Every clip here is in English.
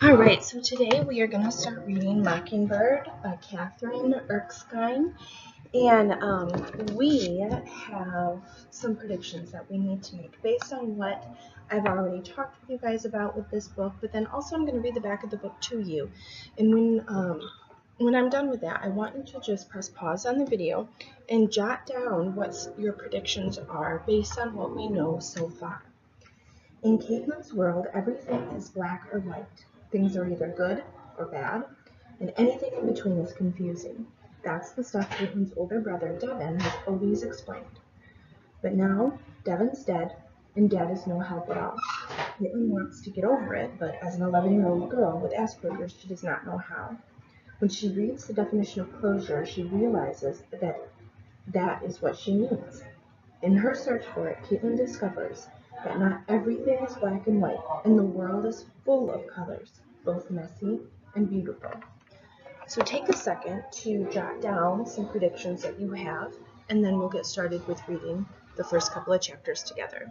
All right, so today we are going to start reading Mockingbird by Catherine Erskine. And we have some predictions that we need to make based on what I've already talked with you guys about with this book, but then also I'm going to read the back of the book to you. And when I'm done with that, I want you to just press pause on the video and jot down what your predictions are based on what we know so far. In Caitlin's world, everything is black or white. Things are either good or bad, and anything in between is confusing. That's the stuff Caitlin's older brother, Devon, has always explained. But now, Devon's dead, and Dad is no help at all. Caitlin wants to get over it, but as an 11-year-old girl with Asperger's, she does not know how. When she reads the definition of closure, she realizes that that is what she needs. In her search for it, Caitlin discovers that not everything is black and white, and the world is full of colors, both messy and beautiful. So take a second to jot down some predictions that you have, and then we'll get started with reading the first couple of chapters together.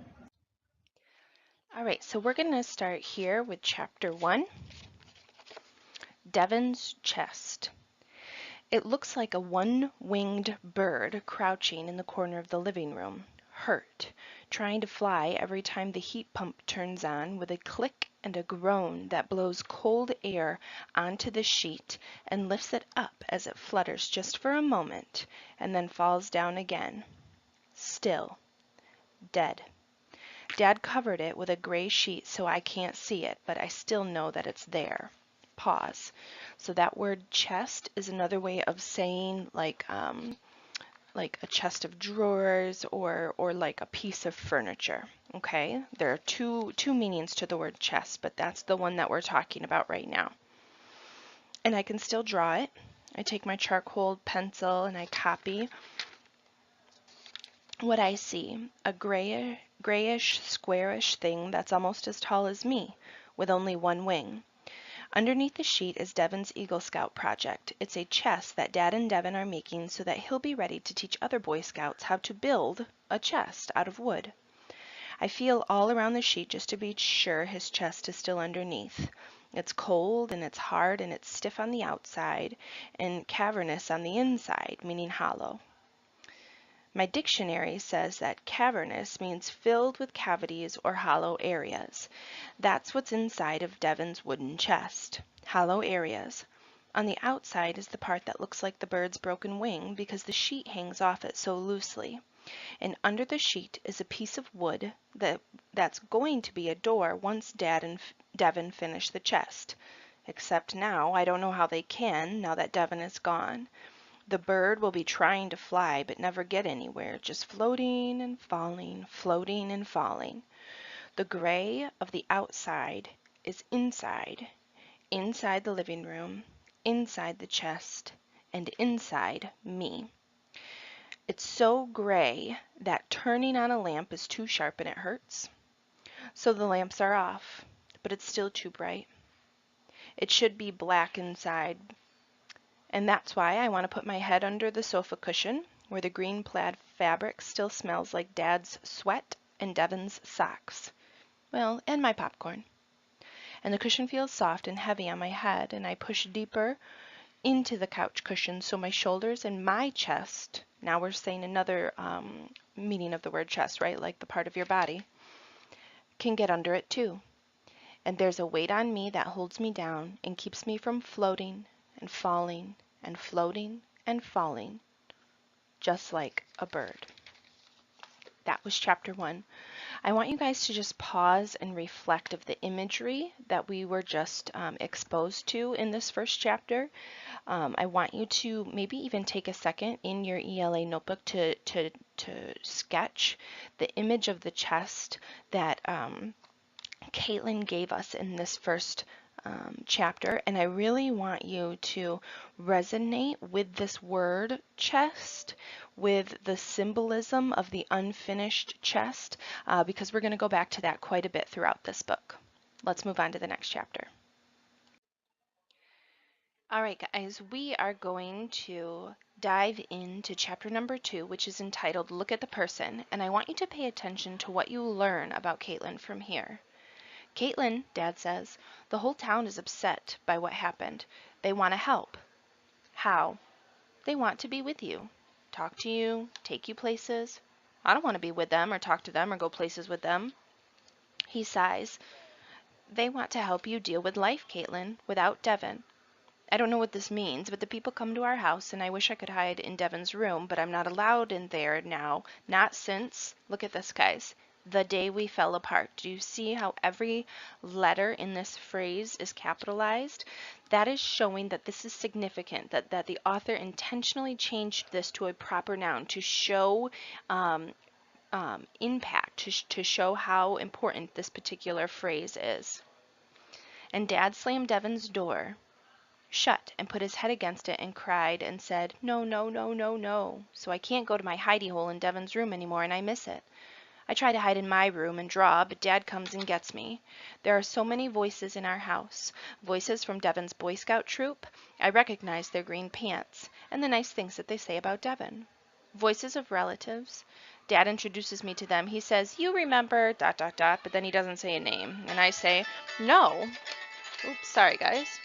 All right, so we're going to start here with chapter 1, Devon's Chest. It looks like a one-winged bird crouching in the corner of the living room, hurt, trying to fly every time the heat pump turns on with a click and a groan that blows cold air onto the sheet and lifts it up as it flutters just for a moment and then falls down again. Still. Dead. Dad covered it with a gray sheet so I can't see it, but I still know that it's there. Pause. So that word chest is another way of saying like a chest of drawers or like a piece of furniture. Okay? There are two meanings to the word chest, but that's the one that we're talking about right now. And I can still draw it. I take my charcoal pencil and I copy what I see, a grayish, squarish thing that's almost as tall as me, with only one wing. Underneath the sheet is Devon's Eagle Scout project. It's a chest that Dad and Devon are making so that he'll be ready to teach other Boy Scouts how to build a chest out of wood. I feel all around the sheet just to be sure his chest is still underneath. It's cold and it's hard and it's stiff on the outside and cavernous on the inside, meaning hollow. My dictionary says that cavernous means filled with cavities or hollow areas. That's what's inside of Devon's wooden chest. Hollow areas. On the outside is the part that looks like the bird's broken wing because the sheet hangs off it so loosely. And under the sheet is a piece of wood that's going to be a door once Dad and Devon finish the chest. Except now, I don't know how they can, now that Devon is gone. The bird will be trying to fly but never get anywhere, just floating and falling, floating and falling. The gray of the outside is inside the living room, inside the chest, and inside me. It's so gray that turning on a lamp is too sharp and it hurts. So the lamps are off, but it's still too bright. It should be black inside. And that's why I want to put my head under the sofa cushion, where the green plaid fabric still smells like Dad's sweat and Devon's socks. Well, and my popcorn. And the cushion feels soft and heavy on my head, and I push deeper into the couch cushion so my shoulders and my chest, now we're saying another meaning of the word chest, right? Like the part of your body, can get under it too. And there's a weight on me that holds me down and keeps me from floating and falling and floating and falling, just like a bird. That was chapter 1. I want you guys to just pause and reflect of the imagery that we were just exposed to in this first chapter. I want you to maybe even take a second in your ELA notebook to sketch the image of the chest that Caitlin gave us in this first chapter, and I really want you to resonate with this word chest, with the symbolism of the unfinished chest, because we're going to go back to that quite a bit throughout this book. Let's move on to the next chapter. All right, guys, we are going to dive into chapter number 2, which is entitled Look at the Person, and I want you to pay attention to what you learn about Caitlin from here. Caitlin, Dad says, the whole town is upset by what happened. They want to help. How? They want to be with you. Talk to you, take you places. I don't want to be with them or talk to them or go places with them. He sighs. They want to help you deal with life, Caitlin, without Devon. I don't know what this means, but the people come to our house, and I wish I could hide in Devon's room, but I'm not allowed in there now. Not since, look at this, guys, the day we fell apart. Do you see how every letter in this phrase is capitalized? That is showing that this is significant, that the author intentionally changed this to a proper noun to show impact, to show how important this particular phrase is. And Dad slammed Devon's door shut and put his head against it and cried and said, "No, no, no, no, no. So I can't go to my hidey hole in Devon's room anymore, and I miss it. I try to hide in my room and draw, but Dad comes and gets me. There are so many voices in our house. Voices from Devon's Boy Scout troop. I recognize their green pants and the nice things that they say about Devon. Voices of relatives. Dad introduces me to them. He says, 'You remember ... dot dot dot,' but then he doesn't say a name. And I say, 'No.' Oops, sorry guys.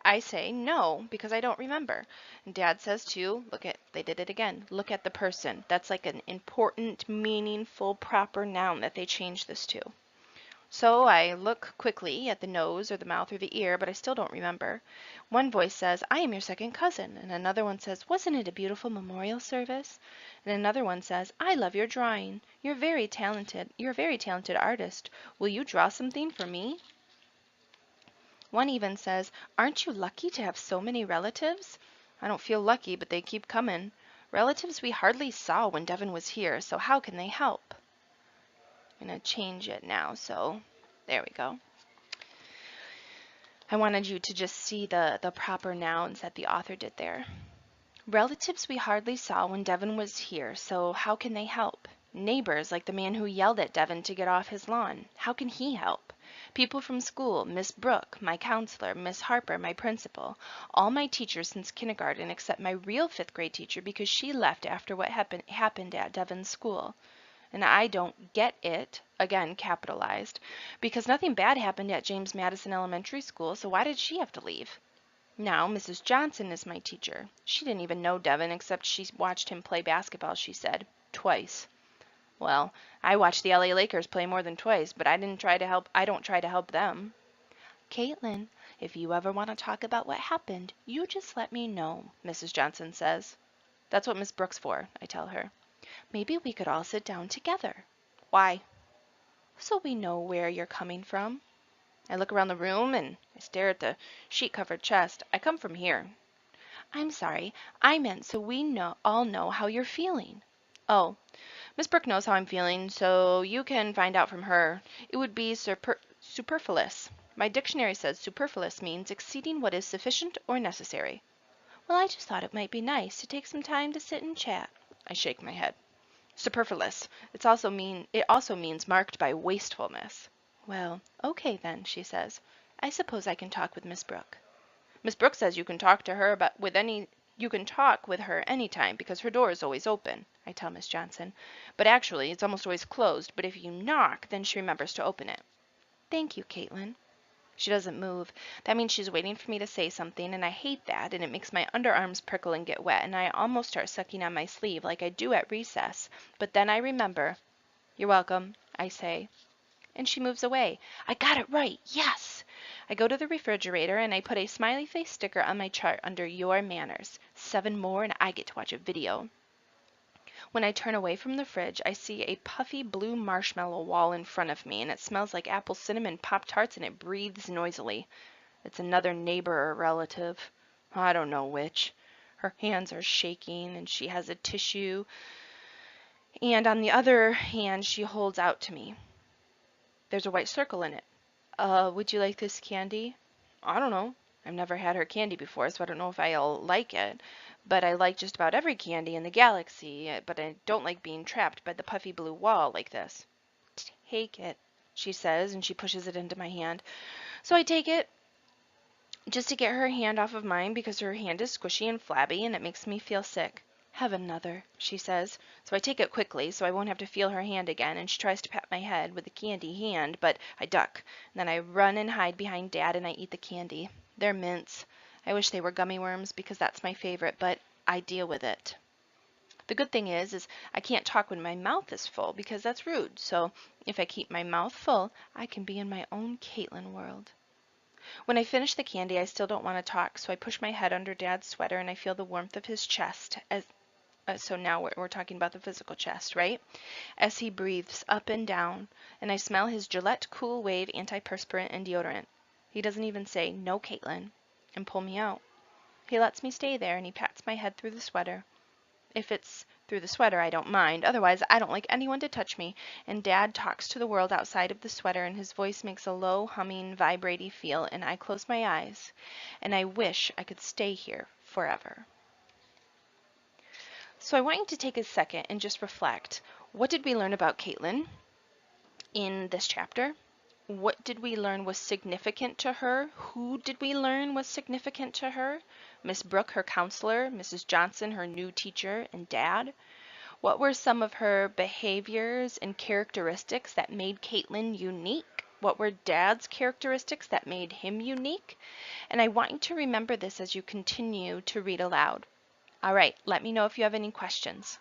I say no because I don't remember. And Dad says too, they did it again. Look at the person. That's like an important, meaningful, proper noun that they changed this to. So I look quickly at the nose or the mouth or the ear, but I still don't remember. One voice says, 'I am your second cousin.' And another one says, 'Wasn't it a beautiful memorial service?' And another one says, 'I love your drawing. You're very talented. You're a very talented artist. Will you draw something for me?' One even says, 'Aren't you lucky to have so many relatives?' I don't feel lucky, but they keep coming. Relatives we hardly saw when Devon was here, so how can they help?" I'm going to change it now, so there we go. I wanted you to just see the proper nouns that the author did there. Relatives we hardly saw when Devon was here, so how can they help? Neighbors, like the man who yelled at Devon to get off his lawn. How can he help? People from school, Miss Brooke, my counselor, Miss Harper, my principal. All my teachers since kindergarten except my real fifth grade teacher because she left after what happened at Devon's school. And I don't get it, again capitalized, because nothing bad happened at James Madison Elementary School, so why did she have to leave? Now, Mrs. Johnson is my teacher. She didn't even know Devon except she watched him play basketball, she said. Twice. Well, I watched the LA Lakers play more than twice, but I don't try to help them. Caitlin, if you ever want to talk about what happened, you just let me know, Mrs. Johnson says. That's what Miss Brooks for, I tell her. Maybe we could all sit down together. Why? So we know where you're coming from. I look around the room and I stare at the sheet-covered chest. I come from here. I'm sorry, I meant so we all know how you're feeling. Oh, Miss Brooke knows how I'm feeling, so you can find out from her. It would be superfluous. My dictionary says superfluous means exceeding what is sufficient or necessary. Well, I just thought it might be nice to take some time to sit and chat. I shake my head. Superfluous. It also means marked by wastefulness. Well, okay then, she says. I suppose I can talk with Miss Brooke. Miss Brooke says you can talk to her you can talk with her any time because her door is always open, I tell Miss Johnson. But actually, it's almost always closed, but if you knock, then she remembers to open it. Thank you, Caitlin. She doesn't move. That means she's waiting for me to say something, and I hate that, and it makes my underarms prickle and get wet, and I almost start sucking on my sleeve like I do at recess. But then I remember. You're welcome, I say. And she moves away. I got it right. Yes! I go to the refrigerator and I put a smiley face sticker on my chart under Your Manners. 7 more and I get to watch a video. When I turn away from the fridge, I see a puffy blue marshmallow wall in front of me, and it smells like apple cinnamon Pop-Tarts and it breathes noisily. It's another neighbor or relative. I don't know which. Her hands are shaking and she has a tissue. And on the other hand, she holds out to me. There's a white circle in it. Would you like this candy? I don't know. I've never had her candy before, so I don't know if I'll like it. But I like just about every candy in the galaxy, but I don't like being trapped by the puffy blue wall like this. Take it, she says, and she pushes it into my hand. So I take it just to get her hand off of mine because her hand is squishy and flabby and it makes me feel sick. "Have another," she says. So I take it quickly so I won't have to feel her hand again, and she tries to pat my head with the candy hand, but I duck. And then I run and hide behind Dad and I eat the candy. They're mints. I wish they were gummy worms because that's my favorite, but I deal with it. The good thing is I can't talk when my mouth is full because that's rude. So if I keep my mouth full, I can be in my own Caitlin world. When I finish the candy, I still don't want to talk, so I push my head under Dad's sweater and I feel the warmth of his chest as so now we're talking about the physical chest, right? As he breathes up and down, and I smell his Gillette Cool Wave antiperspirant and deodorant. He doesn't even say, "No, Caitlin," and pull me out. He lets me stay there and he pats my head through the sweater. If it's through the sweater, I don't mind. Otherwise, I don't like anyone to touch me. And Dad talks to the world outside of the sweater, and his voice makes a low, humming, vibrating feel, and I close my eyes, and I wish I could stay here forever. So I want you to take a second and just reflect. What did we learn about Caitlin in this chapter? What did we learn was significant to her? Who did we learn was significant to her? Miss Brooke, her counselor, Mrs. Johnson, her new teacher, and Dad? What were some of her behaviors and characteristics that made Caitlin unique? What were Dad's characteristics that made him unique? And I want you to remember this as you continue to read aloud. All right, let me know if you have any questions.